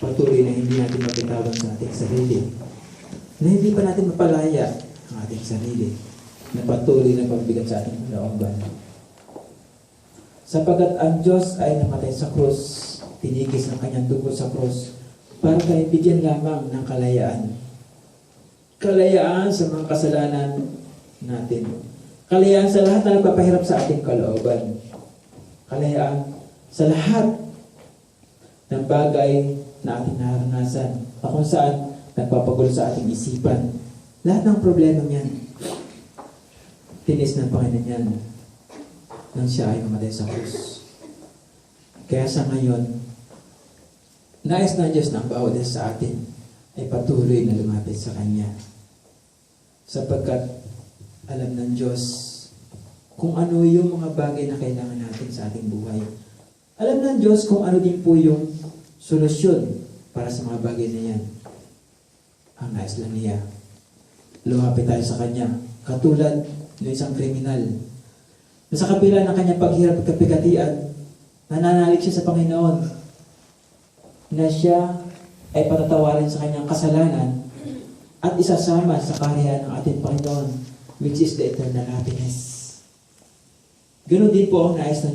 patuloy na hindi natin mapitawan sa ating sarili, na hindi pa natin mapalaya ang ating sarili, na patuloy na pagbigat sa ating kalooban. Sapagkat ang Diyos ay namatay sa krus, tinigis ang kanyang dugo sa krus, para tayo bigyan lamang ng kalayaan. Kalayaan sa mga kasalanan natin. Kalayaan sa lahat na nagpapahirap sa ating kalooban. Kalayaan sa lahat ng bagay na ating naranasan, at kung saan nagpapagulo sa ating isipan. Lahat ng problema niyan, tinis ng Panginoon yan nang siya ay mamatay sa krus. Kaya sa ngayon, nais na Diyos na ang bawat isa sa atin ay patuloy na lumapit sa Kanya. Sapagkat alam ng Diyos kung ano yung mga bagay na kailangan natin sa ating buhay. Alam ng Diyos kung ano din po yung solusyon para sa mga bagay na yan. Ang nais lang niya, lumapit tayo sa Kanya. Katulad ng isang kriminal na sa kabila ng kanyang paghirap at kapigatian, nananalig siya sa Panginoon na siya ay patatawarin sa kanyang kasalanan at isasama sa kaharian ng ating Panginoon, which is the eternal happiness. Ganun din po ang nais ng